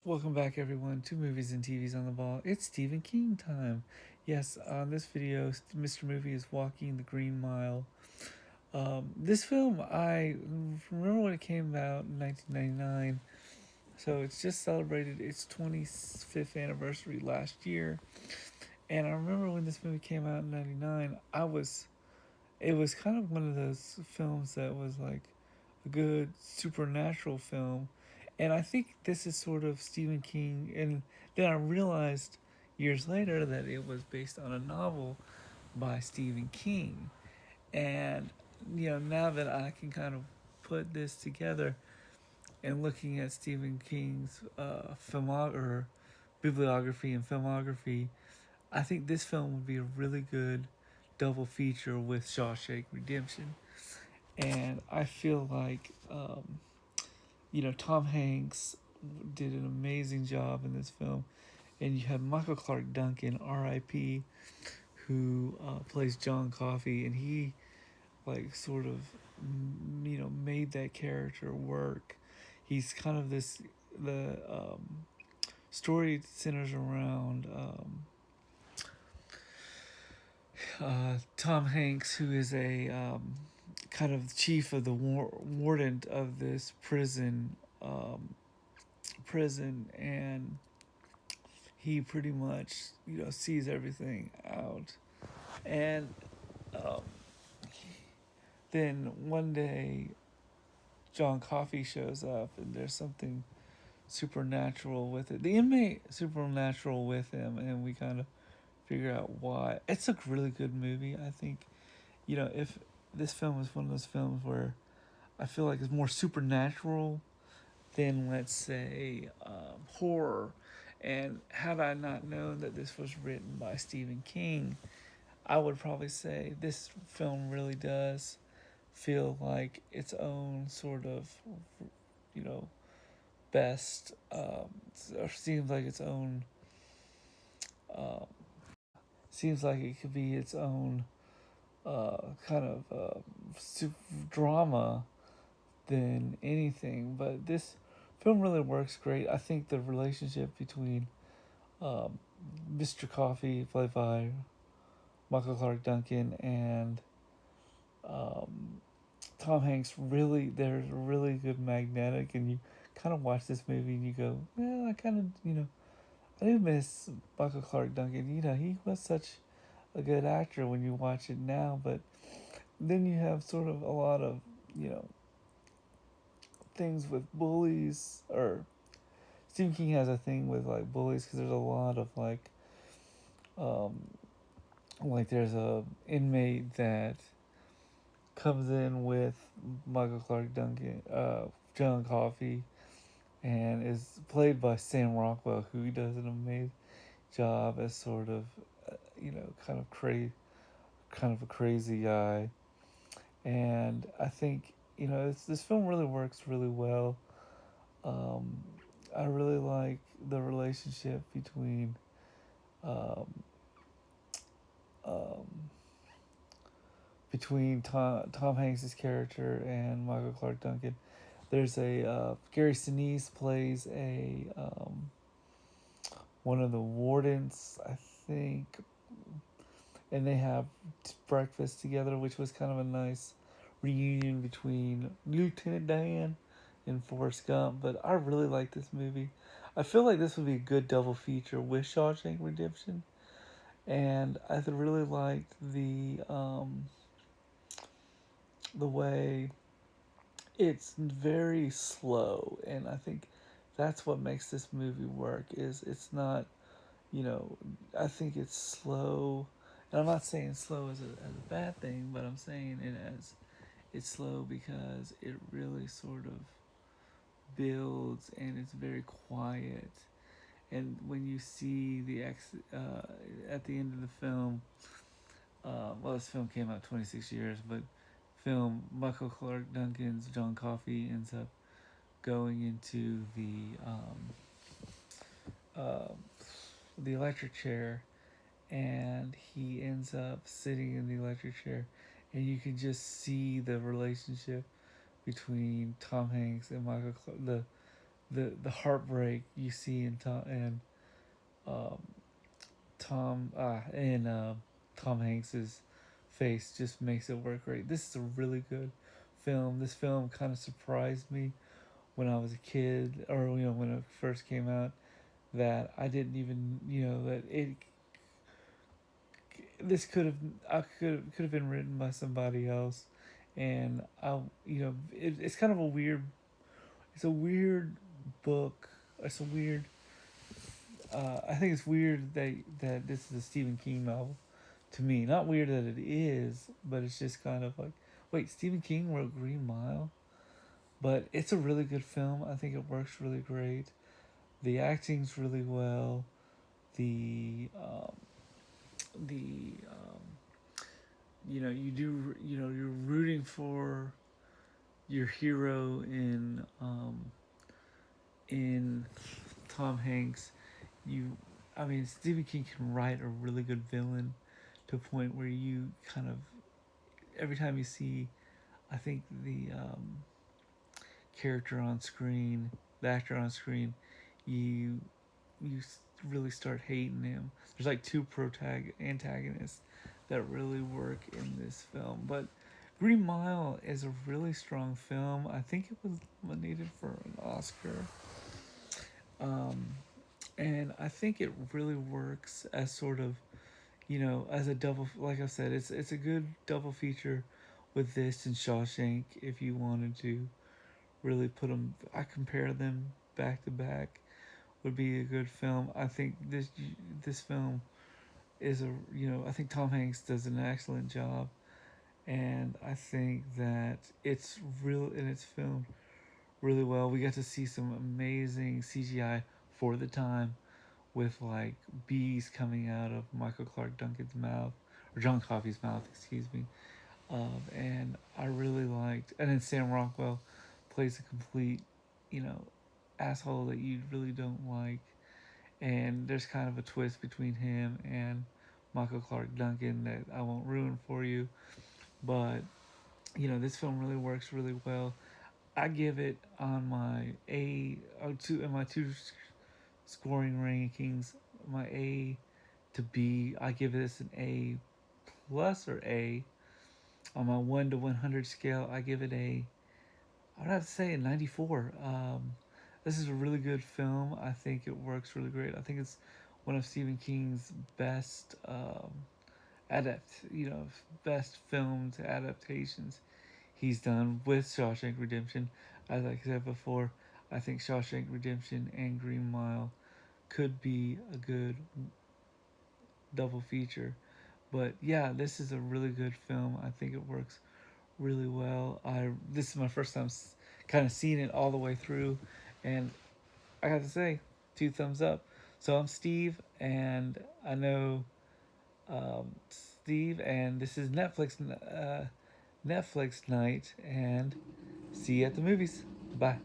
Welcome back, everyone, to Movies and TVs on the Ball. It's Stephen King time. Yes, on this video, Mr. Movie is walking the Green Mile. This film, I remember when it came out in 1999, so it's just celebrated its 25th anniversary last year. And I remember when this movie came out in 99, it was kind of one of those films that was like a good supernatural film. And I think this is sort of Stephen King. And then I realized years later that it was based on a novel by Stephen King. And, now that I can kind of put this together and looking at Stephen King's bibliography and filmography, I think this film would be a really good double feature with Shawshank Redemption. And I feel like Tom Hanks did an amazing job in this film, and you have Michael Clark Duncan, R.I.P., who plays John Coffey, and he like sort of made that character work. He's kind of the story centers around Tom Hanks, who is a kind of chief of the warden of this prison, and he pretty much sees everything out. And um, then one day John Coffey shows up, and there's something supernatural with it. The inmate supernatural with him, and we kind of figure out why. It's a really good movie. I think if this film is one of those films where I feel like it's more supernatural than, let's say, horror. And had I not known that this was written by Stephen King, I would probably say this film really does feel like its own sort of, you know, best, or seems like its own, um, seems like it could be its own kind of drama than anything. But this film really works great. I think the relationship between um, Mr. Coffee, played by Michael Clark Duncan, and um, Tom Hanks, really, there's a really good magnetic, and you kind of watch this movie and you go, well, I kind of, I do miss Michael Clark Duncan. He was such a good actor when you watch it now, but then you have sort of a lot of, you know, things with bullies, or Stephen King has a thing with like bullies because there's a lot of um, like there's a inmate that comes in with Michael Clark Duncan, John Coffey, and is played by Sam Rockwell, who does an amazing job as sort of, kind of a crazy guy. And I think this film really works really well. Um, I really like the relationship um, um, between Tom Hanks's character and Michael Clark Duncan. There's a Gary Sinise plays a one of the wardens, I think, and they have breakfast together, which was kind of a nice reunion between Lieutenant Dan and Forrest Gump. But I really like this movie. I feel like this would be a good double feature with Shawshank Redemption, and I really liked the way it's very slow, and I think that's what makes this movie work. Is it's not, you know, I think it's slow, and I'm not saying slow as a bad thing, but I'm saying it as it's slow because it really sort of builds, and it's very quiet. And when you see at the end of the film, well, this film came out 26 years, but film Michael Clark Duncan's John Coffey ends up going into uh, the electric chair, and he ends up sitting in the electric chair, and you can just see the relationship between Tom Hanks and the heartbreak you see in um, Tom Hanks's face just makes it work great. This is a really good film. This film kind of surprised me when I was a kid, or when it first came out, that I didn't even that it this could have been written by somebody else, and it's kind of a weird it's a weird book. It's a weird. I think it's weird that this is a Stephen King novel. To me, not weird that it is, but it's just kind of like, wait, Stephen King wrote Green Mile, but it's a really good film. I think it works really great. The acting's really well. The the you're rooting for your hero in Tom Hanks. you I mean, Stephen King can write a really good villain to a point where you kind of, every time you see, I think character on screen, the actor on screen, you you really start hating him. There's like two antagonists that really work in this film. But Green Mile is a really strong film. I think it was nominated for an Oscar. Um, and I think it really works as sort of, as a double. Like I said, it's a good double feature with this and Shawshank. If you wanted to really put them, I compare them back to back, would be a good film. I think this film is I think Tom Hanks does an excellent job, and I think that it's real and it's filmed really well. We got to see some amazing CGI for the time, with like bees coming out of Michael Clark Duncan's mouth, or John Coffey's mouth, excuse me. And I really liked, and then Sam Rockwell plays a complete, you know, asshole that you really don't like. And there's kind of a twist between him and Michael Clark Duncan that I won't ruin for you. But this film really works really well. I give it on my two in my two scoring rankings, my A to B. I give this an A plus or A. On my 1 to 100 scale, I give it I would have to say a 94. This is a really good film. I think it works really great. I think it's one of Stephen King's best best filmed adaptations he's done, with Shawshank Redemption. As I said before, I think Shawshank Redemption and Green Mile could be a good double feature. But yeah, this is a really good film. I think it works really well. I This is my first time kind of seeing it all the way through, and I got to say, 2 thumbs up. So I'm Steve, and I know Steve, and this is Netflix night, and see you at the movies. Bye.